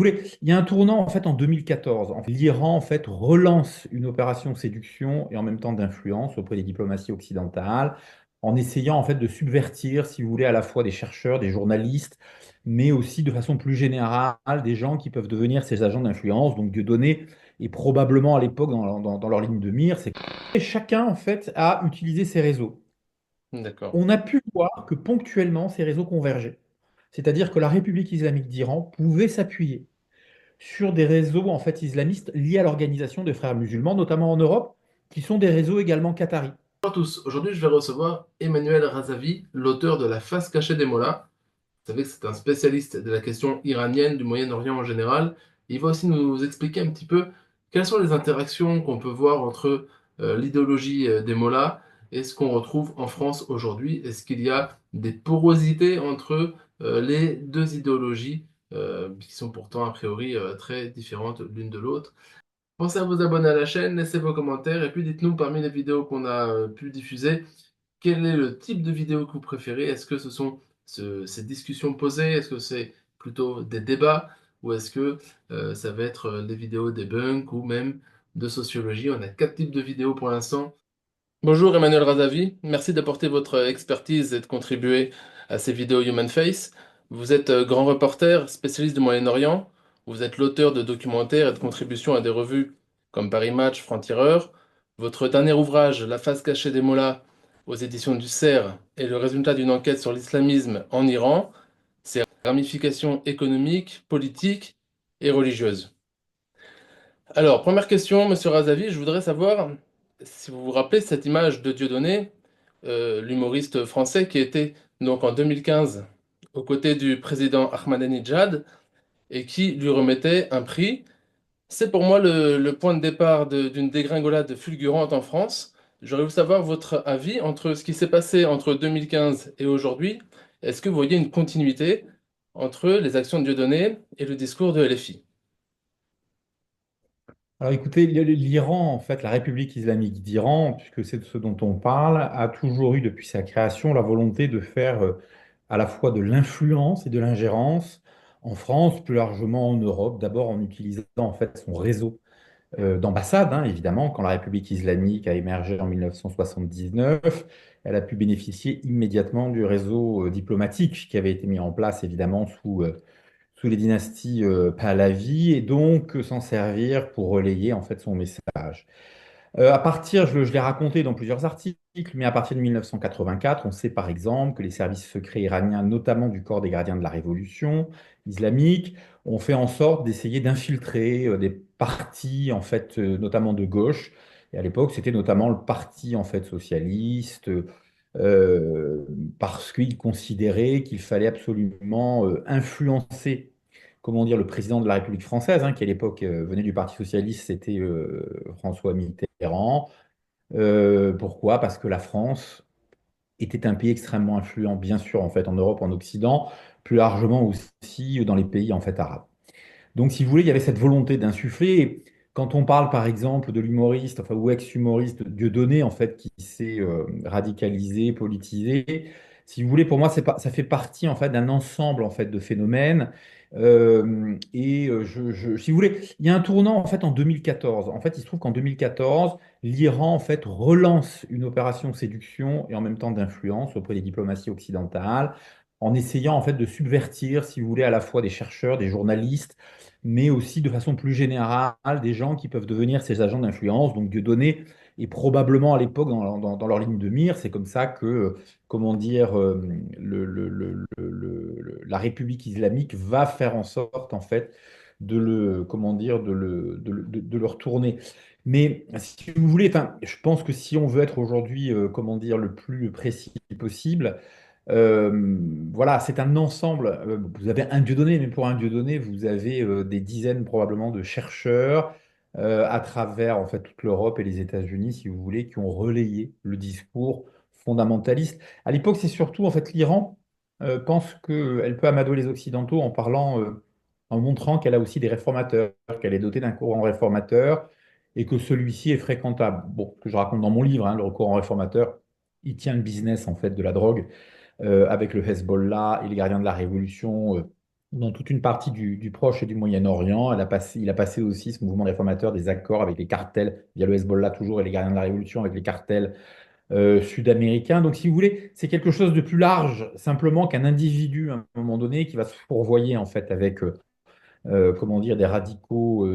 Il y a un tournant en fait en 2014. L'Iran en fait relance une opération séduction et en même temps d'influence auprès des diplomaties occidentales, en essayant en fait de subvertir, si vous voulez, à la fois des chercheurs, des journalistes, mais aussi de façon plus générale des gens qui peuvent devenir ces agents d'influence. Donc Dieudonné est probablement à l'époque dans leur ligne de mire. Et chacun en fait a utilisé ces réseaux. D'accord. On a pu voir que ponctuellement ces réseaux convergeaient. C'est-à-dire que la République islamique d'Iran pouvait s'appuyer sur des réseaux en fait islamistes liés à l'organisation des frères musulmans, notamment en Europe, qui sont des réseaux également qataris. Bonjour à tous, aujourd'hui je vais recevoir Emmanuel Razavi, l'auteur de La face cachée des mollahs. Vous savez que c'est un spécialiste de la question iranienne, du Moyen-Orient en général. Il va aussi nous expliquer un petit peu quelles sont les interactions qu'on peut voir entre l'idéologie des mollahs et ce qu'on retrouve en France aujourd'hui. Est-ce qu'il y a des porosités entre les deux idéologies qui sont pourtant a priori très différentes l'une de l'autre? Pensez à vous abonner à la chaîne, laissez vos commentaires et puis dites-nous parmi les vidéos qu'on a pu diffuser, quel est le type de vidéo que vous préférez? Est-ce que ce sont ces discussions posées? Est-ce que c'est plutôt des débats? Ou est-ce que ça va être les vidéos debunk ou même de sociologie? On a quatre types de vidéos pour l'instant. Bonjour Emmanuel Razavi, merci d'apporter votre expertise et de contribuer à ces vidéos Human Face. Vous êtes grand reporter, spécialiste du Moyen-Orient. Vous êtes l'auteur de documentaires et de contributions à des revues comme Paris Match, Franc-Tireur. Votre dernier ouvrage, La face cachée des mollahs, aux éditions du CERF, est le résultat d'une enquête sur l'islamisme en Iran, ses ramifications économiques, politiques et religieuses. Alors, première question, Monsieur Razavi, je voudrais savoir si vous vous rappelez cette image de Dieudonné, l'humoriste français qui était donc en 2015 aux côtés du président Ahmadinejad et qui lui remettait un prix. C'est pour moi le point de départ d'une dégringolade fulgurante en France. J'aurais voulu savoir votre avis entre ce qui s'est passé entre 2015 et aujourd'hui. Est-ce que vous voyez une continuité entre les actions de Dieudonné et le discours de LFI? Alors écoutez, l'Iran, en fait, la République islamique d'Iran, puisque c'est de ce dont on parle, a toujours eu depuis sa création la volonté de faire à la fois de l'influence et de l'ingérence en France, plus largement en Europe, d'abord en utilisant en fait son réseau d'ambassades, hein, évidemment. Quand la République islamique a émergé en 1979, elle a pu bénéficier immédiatement du réseau diplomatique qui avait été mis en place, évidemment, sous les dynasties Pahlavi, et donc s'en servir pour relayer en fait son message. À partir, je l'ai raconté dans plusieurs articles, mais à partir de 1984, on sait par exemple que les services secrets iraniens, notamment du corps des gardiens de la révolution islamique, ont fait en sorte d'essayer d'infiltrer des partis en fait, notamment de gauche. Et à l'époque, c'était notamment le parti en fait socialiste, euh, parce qu'ils considéraient qu'il fallait absolument influencer, comment dire, le président de la République française, hein, qui à l'époque venait du Parti socialiste, c'était François Mitterrand. Pourquoi? Parce que la France était un pays extrêmement influent, bien sûr, en fait, en Europe, en Occident, plus largement aussi dans les pays en fait arabes. Donc, si vous voulez, il y avait cette volonté d'insuffler. Et quand on parle, par exemple, de l'humoriste, enfin, ou ex-humoriste Dieudonné, en fait, qui s'est radicalisé, politisé, si vous voulez, pour moi, c'est pas, ça fait partie, en fait, d'un ensemble, en fait, de phénomènes. Si vous voulez, il y a un tournant, en fait, en 2014. En fait, il se trouve qu'en 2014, l'Iran, en fait, relance une opération séduction et en même temps d'influence auprès des diplomaties occidentales, en essayant, en fait, de subvertir, si vous voulez, à la fois des chercheurs, des journalistes, mais aussi de façon plus générale des gens qui peuvent devenir ces agents d'influence. Donc Dieudonné est probablement à l'époque dans leur ligne de mire. C'est comme ça que, comment dire, la République islamique va faire en sorte, en fait, de le, comment dire, de le retourner. Mais si vous voulez, enfin, je pense que si on veut être aujourd'hui, comment dire, le plus précis possible, voilà, c'est un ensemble. Vous avez un Dieudonné, mais pour un Dieudonné, vous avez des dizaines probablement de chercheurs à travers en fait toute l'Europe et les États-Unis, si vous voulez, qui ont relayé le discours fondamentaliste. À l'époque, c'est surtout en fait l'Iran pense qu'elle peut amadouer les Occidentaux en parlant, en montrant qu'elle a aussi des réformateurs, qu'elle est dotée d'un courant réformateur et que celui-ci est fréquentable. Bon, ce que je raconte dans mon livre, hein, le courant réformateur, il tient le business en fait de la drogue avec le Hezbollah et les gardiens de la révolution. dans toute une partie du Proche et du Moyen-Orient. Il a passé aussi, ce mouvement réformateur, des accords avec les cartels, via le Hezbollah toujours et les gardiens de la Révolution, avec les cartels sud-américains. Donc, si vous voulez, c'est quelque chose de plus large, simplement qu'un individu, à un moment donné, qui va se fourvoyer, en fait, avec comment dire, des radicaux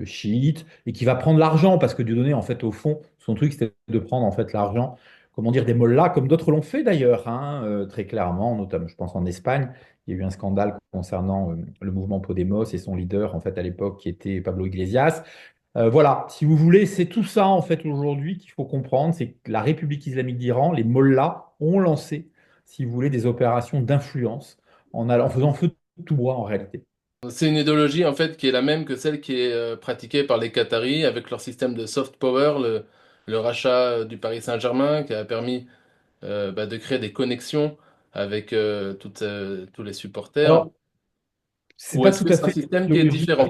chiites et qui va prendre l'argent parce que Dieudonné, en fait, au fond, son truc, c'était de prendre en fait l'argent, comment dire, des mollahs, comme d'autres l'ont fait d'ailleurs, hein, très clairement, notamment, je pense en Espagne, il y a eu un scandale concernant le mouvement Podemos et son leader, en fait, à l'époque, qui était Pablo Iglesias. Voilà, si vous voulez, c'est tout ça, en fait, aujourd'hui qu'il faut comprendre, c'est que la République islamique d'Iran, les mollahs, ont lancé, si vous voulez, des opérations d'influence en faisant feu de tout bois, en réalité. C'est une idéologie en fait qui est la même que celle qui est pratiquée par les Qataris avec leur système de soft power, le rachat du Paris Saint-Germain qui a permis de créer des connexions avec tous les supporters. Alors, c'est Ou pas est-ce tout que à c'est un fait système qui est l'idéologie. différent?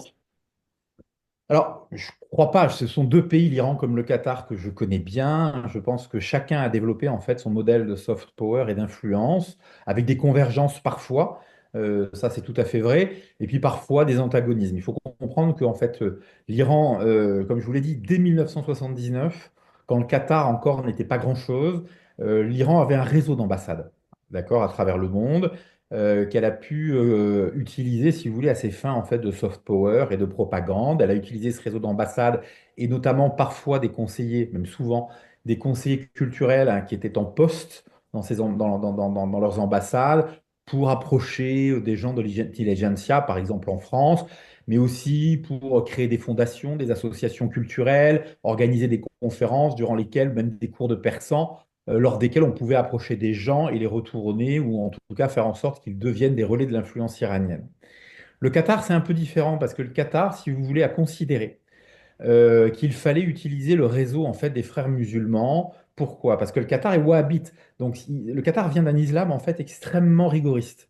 Alors, je crois pas. Ce sont deux pays, l'Iran comme le Qatar, que je connais bien. Je pense que chacun a développé en fait son modèle de soft power et d'influence, avec des convergences parfois. Ça, c'est tout à fait vrai. Et puis parfois des antagonismes. Il faut comprendre que en fait, l'Iran, comme je vous l'ai dit, dès 1979, quand le Qatar encore n'était pas grand-chose, l'Iran avait un réseau d'ambassades, d'accord, à travers le monde qu'elle a pu utiliser, si vous voulez, à ses fins en fait de soft power et de propagande. Elle a utilisé ce réseau d'ambassades et notamment parfois des conseillers, même souvent des conseillers culturels hein, qui étaient en poste dans leurs ambassades pour approcher des gens de l'intelligentsia, par exemple en France, mais aussi pour créer des fondations, des associations culturelles, organiser des conférences durant lesquelles, même des cours de persan, lors desquels on pouvait approcher des gens et les retourner, ou en tout cas faire en sorte qu'ils deviennent des relais de l'influence iranienne. Le Qatar, c'est un peu différent parce que le Qatar, si vous voulez, a considéré qu'il fallait utiliser le réseau en fait des frères musulmans. Pourquoi? Parce que le Qatar est wahhabite. Donc le Qatar vient d'un islam en fait extrêmement rigoriste.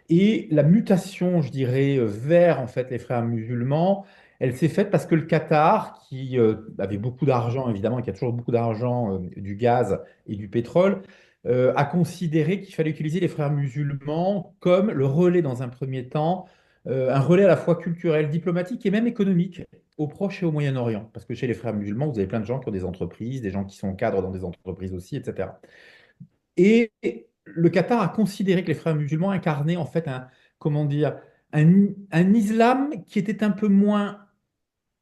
Et la mutation, je dirais, vers en fait les frères musulmans, elle s'est faite parce que le Qatar, qui avait beaucoup d'argent évidemment, et qui a toujours beaucoup d'argent, du gaz et du pétrole, a considéré qu'il fallait utiliser les frères musulmans comme le relais dans un premier temps, un relais à la fois culturel, diplomatique et même économique au Proche et au Moyen-Orient. Parce que chez les frères musulmans, vous avez plein de gens qui ont des entreprises, des gens qui sont cadres dans des entreprises aussi, etc. Et le Qatar a considéré que les frères musulmans incarnaient en fait un, comment dire, un islam qui était un peu moins,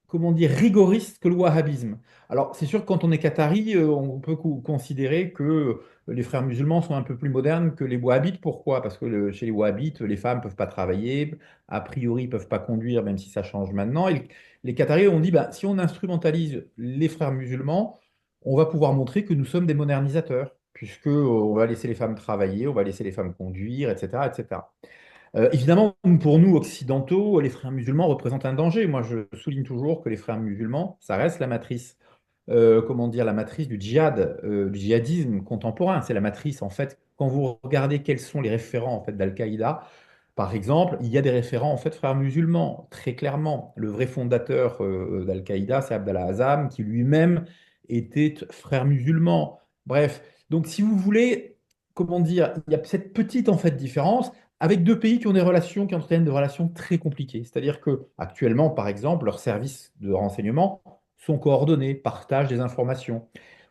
comment dire, rigoriste que le wahhabisme. Alors, c'est sûr que quand on est qatari, on peut considérer que les frères musulmans sont un peu plus modernes que les wahhabites. Pourquoi? Parce que chez les wahhabites, les femmes ne peuvent pas travailler, a priori, ne peuvent pas conduire, même si ça change maintenant. Et les Qataris ont dit, bah, si on instrumentalise les frères musulmans, on va pouvoir montrer que nous sommes des modernisateurs, puisque on va laisser les femmes travailler, on va laisser les femmes conduire, etc., etc. Évidemment, pour nous occidentaux, les frères musulmans représentent un danger. Moi, je souligne toujours que les frères musulmans, ça reste la matrice, comment dire, la matrice du djihad, du djihadisme contemporain. C'est la matrice, en fait, quand vous regardez quels sont les référents en fait d'Al-Qaïda, par exemple, il y a des référents en fait frères musulmans, très clairement. Le vrai fondateur d'Al-Qaïda, c'est Abdallah Azzam, qui lui-même était frère musulman. Bref, donc si vous voulez, comment dire, il y a cette petite en fait différence avec deux pays qui ont des relations, qui entretiennent des relations très compliquées. C'est-à-dire que actuellement, par exemple, leurs services de renseignement sont coordonnés, partagent des informations.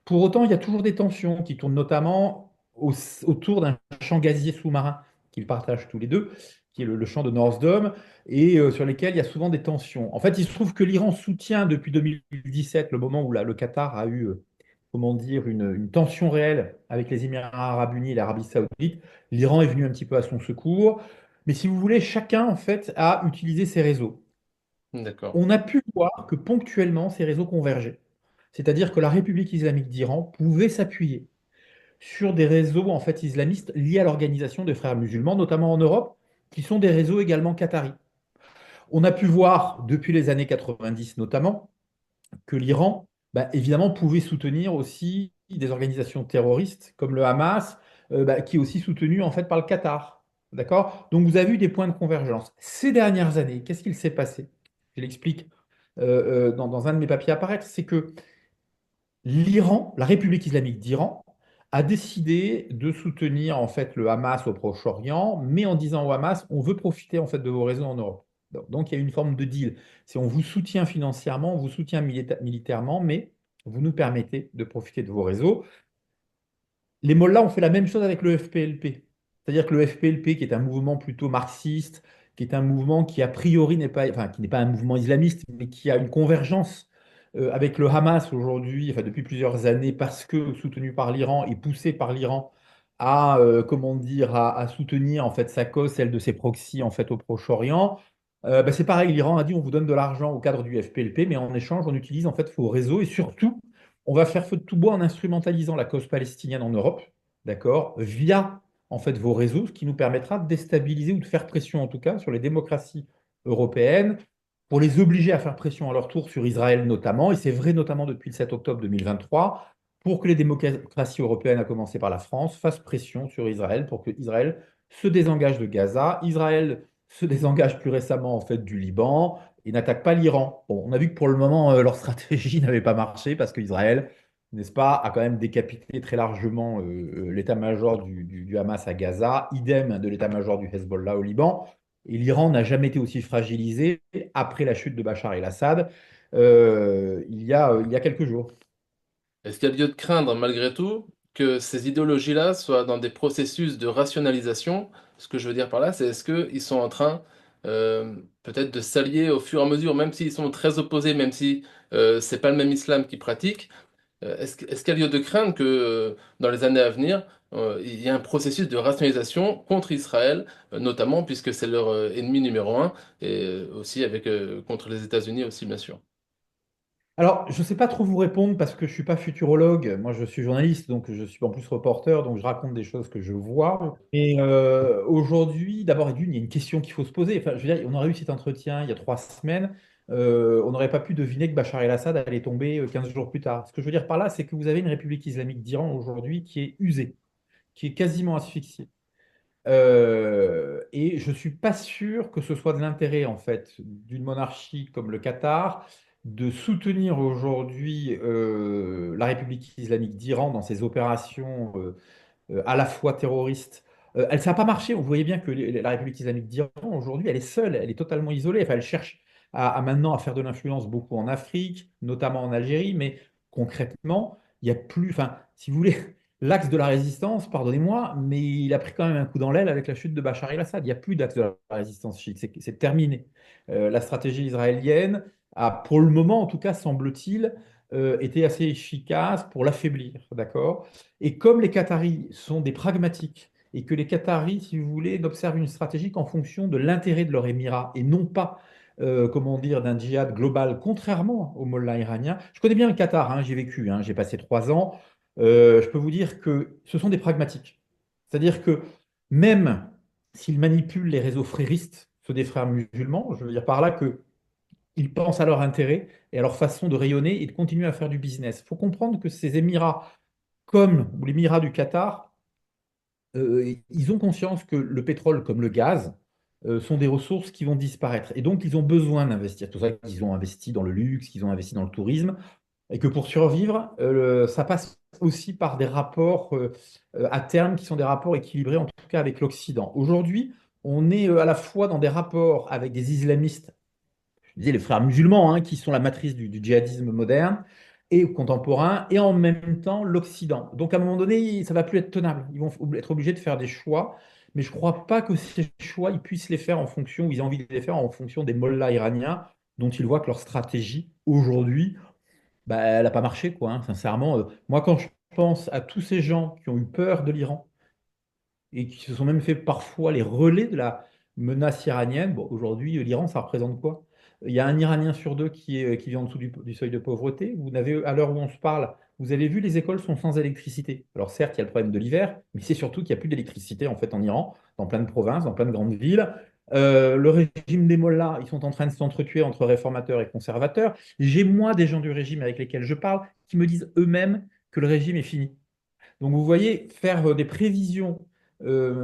Pour autant, il y a toujours des tensions qui tournent notamment autour d'un champ gazier sous-marin qu'ils partagent tous les deux, qui est le champ de North Dome, et sur lesquels il y a souvent des tensions. En fait, il se trouve que l'Iran soutient depuis 2017, le moment où le Qatar a eu, comment dire, une tension réelle avec les Émirats arabes unis et l'Arabie saoudite. L'Iran est venu un petit peu à son secours. Mais si vous voulez, chacun, en fait, a utilisé ses réseaux. D'accord. On a pu voir que ponctuellement, ces réseaux convergeaient. C'est-à-dire que la République islamique d'Iran pouvait s'appuyer sur des réseaux en fait islamistes liés à l'organisation des frères musulmans, notamment en Europe, qui sont des réseaux également qataris. On a pu voir depuis les années 90 notamment que l'Iran, bah, évidemment, pouvait soutenir aussi des organisations terroristes comme le Hamas, bah, qui est aussi soutenu en fait par le Qatar. D'accord? Donc vous avez eu des points de convergence. Ces dernières années, qu'est-ce qu'il s'est passé? Je l'explique dans un de mes papiers apparaître, c'est que l'Iran, la République islamique d'Iran, a décidé de soutenir en fait le Hamas au Proche-Orient, mais en disant au Hamas, on veut profiter en fait de vos réseaux en Europe. Donc il y a une forme de deal. C'est on vous soutient financièrement, on vous soutient militairement, mais vous nous permettez de profiter de vos réseaux. Les Mollahs ont fait la même chose avec le FPLP. C'est-à-dire que le FPLP, qui est un mouvement plutôt marxiste, qui est un mouvement qui a priori n'est pas, enfin, qui n'est pas un mouvement islamiste, mais qui a une convergence avec le Hamas aujourd'hui, enfin depuis plusieurs années, parce que soutenu par l'Iran et poussé par l'Iran à, comment dire, à soutenir en fait sa cause, celle de ses proxys en fait au Proche-Orient. Bah, c'est pareil, l'Iran a dit on vous donne de l'argent au cadre du FPLP, mais en échange on utilise en fait vos réseaux et surtout on va faire feu de tout bois en instrumentalisant la cause palestinienne en Europe, d'accord, via en fait vos réseaux, ce qui nous permettra de déstabiliser ou de faire pression en tout cas sur les démocraties européennes pour les obliger à faire pression à leur tour sur Israël notamment, et c'est vrai notamment depuis le 7 octobre 2023, pour que les démocraties européennes, à commencer par la France, fassent pression sur Israël pour que Israël se désengage de Gaza. Israël se désengage plus récemment en fait du Liban et n'attaquent pas l'Iran. Bon, on a vu que pour le moment, leur stratégie n'avait pas marché parce qu'Israël, n'est-ce pas, a quand même décapité très largement l'état-major du Hamas à Gaza, idem de l'état-major du Hezbollah au Liban. Et l'Iran n'a jamais été aussi fragilisé après la chute de Bachar el-Assad il y a quelques jours. Est-ce qu'il y a lieu de craindre, malgré tout, que ces idéologies-là soient dans des processus de rationalisation? Ce que je veux dire par là, c'est est-ce qu'ils sont en train peut-être de s'allier au fur et à mesure, même s'ils sont très opposés, même si c'est pas le même islam qu'ils pratiquent, est-ce qu'il y a lieu de craindre que dans les années à venir, il y ait un processus de rationalisation contre Israël, notamment puisque c'est leur ennemi numéro un, et aussi avec, contre les États-Unis aussi, bien sûr. Alors, je ne sais pas trop vous répondre parce que je ne suis pas futurologue. Moi, je suis journaliste, donc je suis en plus reporter, donc je raconte des choses que je vois. Et aujourd'hui, d'abord et d'une, il y a une question qu'il faut se poser. Enfin, je veux dire, on aurait eu cet entretien il y a 3 semaines. On n'aurait pas pu deviner que Bachar el-Assad allait tomber 15 jours plus tard. Ce que je veux dire par là, c'est que vous avez une République islamique d'Iran aujourd'hui qui est usée, qui est quasiment asphyxiée. Et je ne suis pas sûr que ce soit de l'intérêt, en fait, d'une monarchie comme le Qatar de soutenir aujourd'hui la République islamique d'Iran dans ses opérations à la fois terroristes. Ça n'a pas marché. Vous voyez bien que la République islamique d'Iran, aujourd'hui, elle est seule, elle est totalement isolée. Enfin, elle cherche maintenant à faire de l'influence beaucoup en Afrique, notamment en Algérie, mais concrètement, il n'y a plus, enfin, si vous voulez, l'axe de la résistance, pardonnez-moi, mais il a pris quand même un coup dans l'aile avec la chute de Bachar el-Assad. Il n'y a plus d'axe de la résistance chiite, c'est terminé. La stratégie israélienne a, pour le moment en tout cas, semble-t-il, été assez efficace pour l'affaiblir, d'accord? Et comme les Qataris sont des pragmatiques et que les Qataris, si vous voulez, n'observent une stratégie qu'en fonction de l'intérêt de leur émirat et non pas, comment dire, d'un djihad global, contrairement aux mollahs iraniens. Je connais bien le Qatar, hein, j'y ai vécu, hein, j'ai passé 3 ans. Je peux vous dire que ce sont des pragmatiques. C'est-à-dire que même s'ils manipulent les réseaux fréristes, ceux des frères musulmans, je veux dire par là que ils pensent à leur intérêt et à leur façon de rayonner et de continuer à faire du business. Il faut comprendre que ces émirats, comme l'émirat du Qatar, ils ont conscience que le pétrole comme le gaz sont des ressources qui vont disparaître. Et donc, ils ont besoin d'investir. C'est pour ça qu'ils ont investi dans le luxe, qu'ils ont investi dans le tourisme. Et que pour survivre, ça passe aussi par des rapports à terme qui sont des rapports équilibrés, en tout cas avec l'Occident. Aujourd'hui, on est à la fois dans des rapports avec des islamistes, je disais les frères musulmans, hein, qui sont la matrice du djihadisme moderne et contemporain, et en même temps l'Occident. Donc à un moment donné, ça va plus être tenable. Ils vont être obligés de faire des choix, mais je ne crois pas que ces choix, ils puissent les faire en fonction, ou ils ont envie de les faire en fonction des mollahs iraniens, dont ils voient que leur stratégie aujourd'hui, bah, elle n'a pas marché, quoi, hein, sincèrement. Moi, quand je pense à tous ces gens qui ont eu peur de l'Iran, et qui se sont même fait parfois les relais de la menace iranienne. Bon, aujourd'hui, l'Iran, ça représente quoi? Il y a un Iranien sur deux qui vit en dessous du seuil de pauvreté. Vous n'avez, à l'heure où on se parle, vous avez vu, les écoles sont sans électricité. Alors certes, il y a le problème de l'hiver, mais c'est surtout qu'il n'y a plus d'électricité en fait en Iran, dans plein de provinces, dans plein de grandes villes. Le régime des mollahs, ils sont en train de s'entretuer entre réformateurs et conservateurs. J'ai moi des gens du régime avec lesquels je parle qui me disent eux-mêmes que le régime est fini. Donc vous voyez, faire des prévisions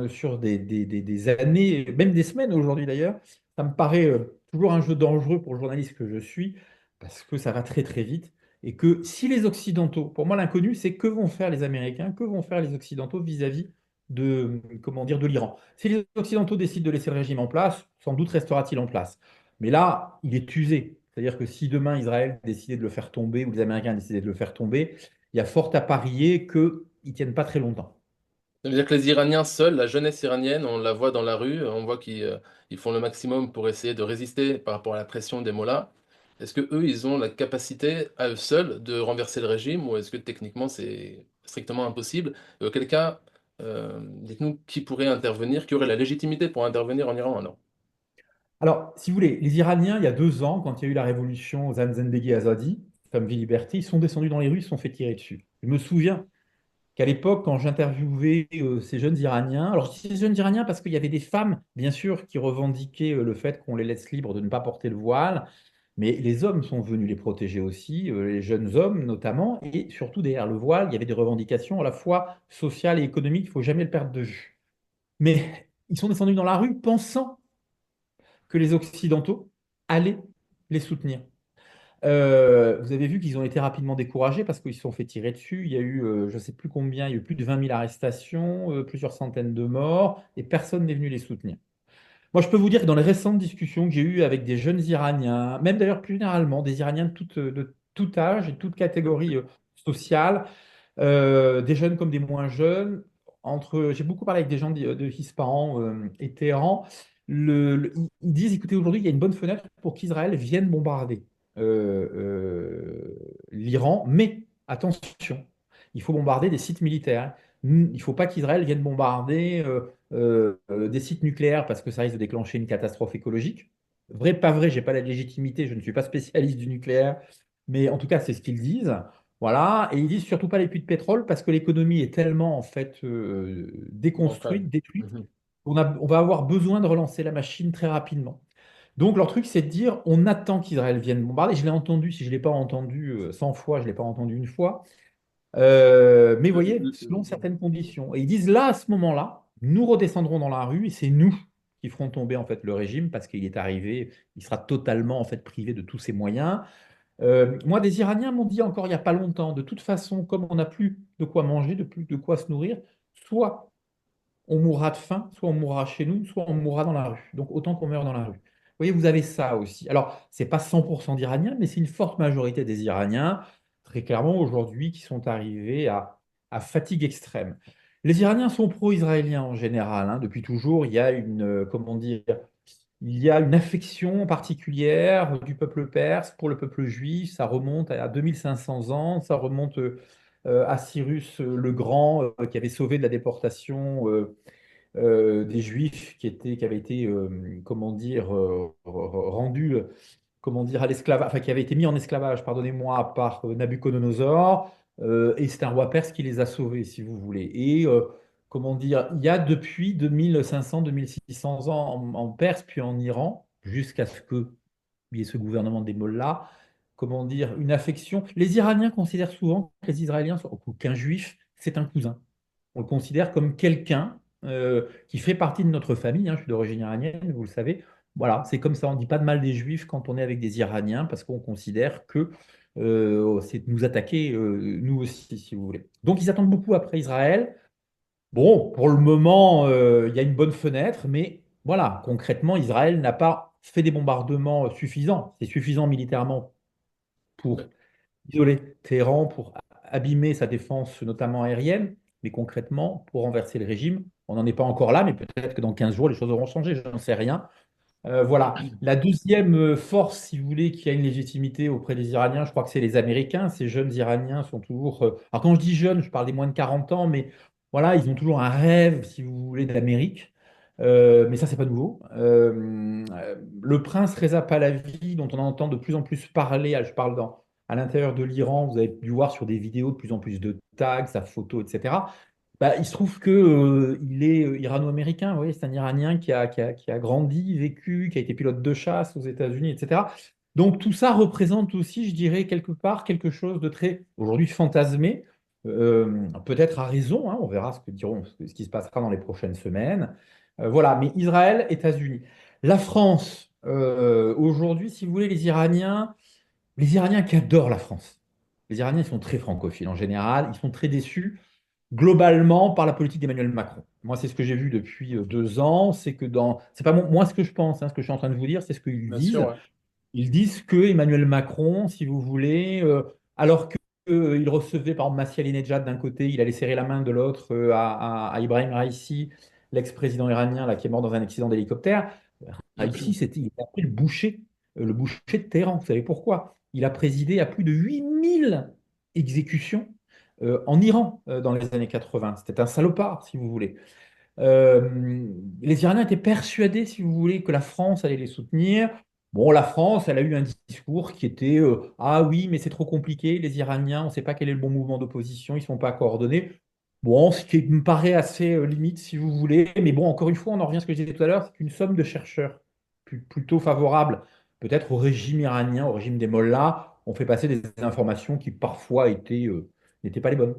sur des années, même des semaines aujourd'hui d'ailleurs, ça me paraît toujours un jeu dangereux pour le journaliste que je suis, parce que ça va très très vite. et que si les Occidentaux, pour moi l'inconnu, c'est que vont faire les Américains, que vont faire les Occidentaux vis-à-vis de, comment dire, de l'Iran. Si les Occidentaux décident de laisser le régime en place, sans doute restera-t-il en place. Mais là, il est usé. C'est-à-dire que si demain Israël décidait de le faire tomber ou les Américains décidaient de le faire tomber, il y a fort à parier qu'ils ne tiennent pas très longtemps. Ça veut dire que les Iraniens seuls, la jeunesse iranienne, on la voit dans la rue, on voit qu'ils font le maximum pour essayer de résister par rapport à la pression des mollahs. Est-ce que eux, ils ont la capacité à eux seuls de renverser le régime ou est-ce que techniquement c'est strictement impossible? Et auquel cas, dites-nous qui pourrait intervenir, qui aurait la légitimité pour intervenir en Iran alors? Alors, si vous voulez, les Iraniens, il y a 2 ans, quand il y a eu la révolution Zanzendegi Azadi, Femme Vie Liberté, ils sont descendus dans les rues, ils se sont fait tirer dessus. Je me souviens qu'à l'époque, quand j'interviewais ces jeunes Iraniens, alors je dis ces jeunes Iraniens parce qu'il y avait des femmes, bien sûr, qui revendiquaient le fait qu'on les laisse libres de ne pas porter le voile, mais les hommes sont venus les protéger aussi, les jeunes hommes notamment, et surtout derrière le voile, il y avait des revendications à la fois sociales et économiques, il ne faut jamais le perdre de vue. Mais ils sont descendus dans la rue pensant que les Occidentaux allaient les soutenir. Vous avez vu qu'ils ont été rapidement découragés parce qu'ils se sont fait tirer dessus. Il y a eu, je ne sais plus combien, il y a eu plus de 20 000 arrestations, plusieurs centaines de morts, et personne n'est venu les soutenir. Moi, je peux vous dire que dans les récentes discussions que j'ai eues avec des jeunes Iraniens, même d'ailleurs plus généralement, des Iraniens de tout âge et de toute catégorie sociale, des jeunes comme des moins jeunes. J'ai beaucoup parlé avec des gens de Ispahan et Téhéran. Ils disent, écoutez, aujourd'hui, il y a une bonne fenêtre pour qu'Israël vienne bombarder l'Iran, mais attention, il faut bombarder des sites militaires. Il ne faut pas qu'Israël vienne bombarder des sites nucléaires parce que ça risque de déclencher une catastrophe écologique. Vrai, pas vrai, j'ai pas la légitimité, je ne suis pas spécialiste du nucléaire, mais en tout cas, c'est ce qu'ils disent. Voilà, et ils disent surtout pas les puits de pétrole parce que l'économie est tellement en fait Mental. déconstruite, détruite, Mhm. on va avoir besoin de relancer la machine très rapidement. Donc leur truc, c'est de dire on attend qu'Israël vienne bombarder. Je l'ai entendu, si je ne l'ai pas entendu 100 fois, je ne l'ai pas entendu une fois. Mais vous voyez, selon certaines conditions. Et ils disent là, à ce moment-là, nous redescendrons dans la rue et c'est nous qui ferons tomber en fait le régime parce qu'il est arrivé, il sera totalement en fait privé de tous ses moyens. Moi, des Iraniens m'ont dit encore il n'y a pas longtemps, de toute façon, comme on n'a plus de quoi manger, de plus de quoi se nourrir, soit on mourra de faim, soit on mourra chez nous, soit on mourra dans la rue. Donc autant qu'on meurt dans la rue. Vous voyez, vous avez ça aussi. Alors, ce n'est pas 100% d'Iraniens, mais c'est une forte majorité des Iraniens, très clairement aujourd'hui, qui sont arrivés à fatigue extrême. Les Iraniens sont pro-israéliens en général, hein. Depuis toujours, il y a une, comment dire, il y a une affection particulière du peuple perse pour le peuple juif. Ça remonte à 2500 ans. Ça remonte à Cyrus le Grand, qui avait sauvé de la déportation des Juifs qui avaient été, comment dire, rendus, comment dire, à l'esclavage, enfin qui avaient été mis en esclavage, pardonnez-moi, par Nabuchodonosor. Et c'est un roi perse qui les a sauvés, si vous voulez. Et comment dire, il y a depuis 2500-2600 ans en Perse, puis en Iran, jusqu'à ce qu'il y ait ce gouvernement des mollahs, comment dire, une affection. Les Iraniens considèrent souvent que les Israéliens, ou qu'un juif, c'est un cousin. On le considère comme quelqu'un qui fait partie de notre famille, hein. Je suis d'origine iranienne, vous le savez. Voilà, c'est comme ça. On ne dit pas de mal des Juifs quand on est avec des Iraniens parce qu'on considère que c'est de nous attaquer, nous aussi, si vous voulez. Donc, ils attendent beaucoup après Israël. Bon, pour le moment, il y a une bonne fenêtre, mais voilà, concrètement, Israël n'a pas fait des bombardements suffisants. C'est suffisant militairement pour isoler Téhéran, pour abîmer sa défense, notamment aérienne, mais concrètement, pour renverser le régime, on n'en est pas encore là, mais peut-être que dans 15 jours, les choses auront changé, je n'en sais rien. Voilà. La deuxième force, si vous voulez, qui a une légitimité auprès des Iraniens, je crois que c'est les Américains. Ces jeunes Iraniens sont toujours... alors quand je dis jeunes, je parle des moins de 40 ans, mais voilà, ils ont toujours un rêve, si vous voulez, d'Amérique. Mais ça, c'est pas nouveau. Le prince Reza Pahlavi, dont on entend de plus en plus parler, je parle à l'intérieur de l'Iran, vous avez dû voir sur des vidéos de plus en plus de tags, sa photo, etc. Bah, il se trouve que, il est irano-américain, oui, c'est un Iranien qui a grandi, vécu, qui a été pilote de chasse aux États-Unis, etc. Donc tout ça représente aussi, je dirais, quelque part quelque chose de très, aujourd'hui, fantasmé, peut-être à raison, hein, on verra ce qui se passera dans les prochaines semaines. Voilà, mais Israël, États-Unis. La France, aujourd'hui, si vous voulez, les Iraniens qui adorent la France. Les Iraniens, ils sont très francophiles en général. Ils sont très déçus globalement par la politique d'Emmanuel Macron. Moi, c'est ce que j'ai vu depuis 2 ans. C'est que dans. C'est pas moi ce que je pense, hein, ce que je suis en train de vous dire, c'est ce qu'ils Bien sûr, disent. ouais. Ils disent que Emmanuel Macron, si vous voulez, alors que il recevait par exemple Massi Alinejad d'un côté, il allait serrer la main de l'autre à Ibrahim Raisi, l'ex-président iranien là, qui est mort dans un accident d'hélicoptère. Raisi, il a pris le boucher de Téhéran. Vous savez pourquoi? Il a présidé à plus de 8000 exécutions en Iran dans les années 80. C'était un salopard, si vous voulez. Les Iraniens étaient persuadés, si vous voulez, que la France allait les soutenir. Bon, la France, elle a eu un discours qui était ah oui, mais c'est trop compliqué, les Iraniens, on ne sait pas quel est le bon mouvement d'opposition, ils ne sont pas coordonnés. Bon, ce qui me paraît assez limite, si vous voulez. Mais bon, encore une fois, on en revient à ce que je disais tout à l'heure, c'est une somme de chercheurs plutôt favorable, peut-être au régime iranien, au régime des mollahs, ont fait passer des informations qui parfois n'étaient pas les bonnes.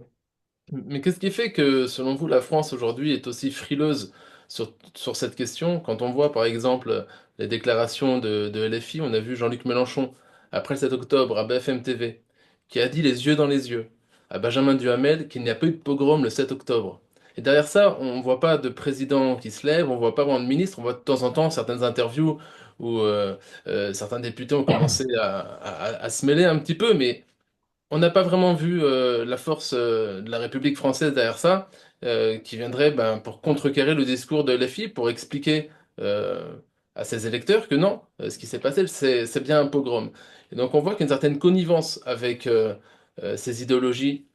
Mais qu'est-ce qui fait que, selon vous, la France aujourd'hui est aussi frileuse sur cette question? Quand on voit, par exemple, les déclarations de LFI, on a vu Jean-Luc Mélenchon, après le 7 octobre, à BFM TV, qui a dit les yeux dans les yeux à Benjamin Duhamel qu'il n'y a pas eu de pogrom le 7 octobre. Et derrière ça, on ne voit pas de président qui se lève, on ne voit pas vraiment de ministre, on voit de temps en temps certaines interviews où certains députés ont commencé à se mêler un petit peu, mais on n'a pas vraiment vu la force de la République française derrière ça, qui viendrait ben, pour contrecarrer le discours de LFI, pour expliquer à ses électeurs que non, ce qui s'est passé, c'est bien un pogrom. Et donc on voit qu'il y a une certaine connivence avec ces idéologies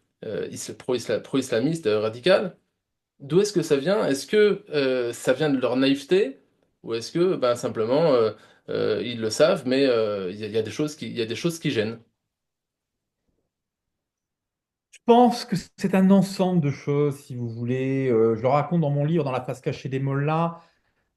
pro-islamistes radicales. D'où est-ce que ça vient? Est-ce que ça vient de leur naïveté, ou est-ce que ben, simplement ils le savent, mais il y a des choses il y a des choses qui gênent? Je pense que c'est un ensemble de choses, si vous voulez. Je le raconte dans mon livre, dans la face cachée des mollahs.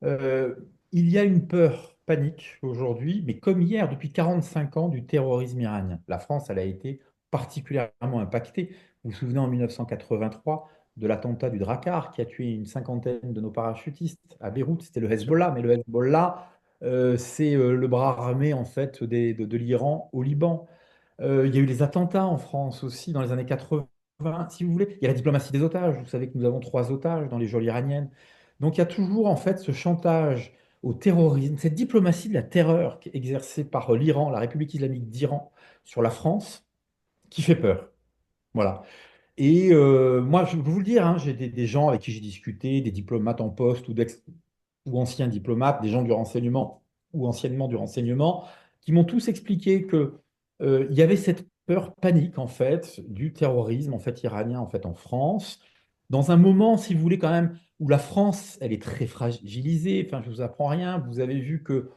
Euh, il y a une peur, panique aujourd'hui, mais comme hier, depuis 45 ans, du terrorisme iranien. La France, elle a été particulièrement impactée. Vous vous souvenez en 1983 de l'attentat du Drakkar qui a tué une cinquantaine de nos parachutistes à Beyrouth. C'était le Hezbollah, mais le Hezbollah, c'est le bras armé en fait de l'Iran au Liban. Il y a eu les attentats en France aussi dans les années 80, si vous voulez. Il y a la diplomatie des otages. Vous savez que nous avons 3 otages dans les geôles iraniennes. Donc il y a toujours en fait ce chantage au terrorisme, cette diplomatie de la terreur qui est exercée par l'Iran, la République islamique d'Iran, sur la France, qui fait peur. Voilà. Et moi, je peux vous le dire, hein, j'ai des gens avec qui j'ai discuté, des diplomates en poste ou anciens diplomates, des gens du renseignement ou anciennement du renseignement, qui m'ont tous expliqué que il y avait cette peur panique en fait du terrorisme en fait iranien en fait en France, dans un moment, si vous voulez quand même, où la France, elle est très fragilisée. Enfin, je vous apprends rien. Vous avez vu que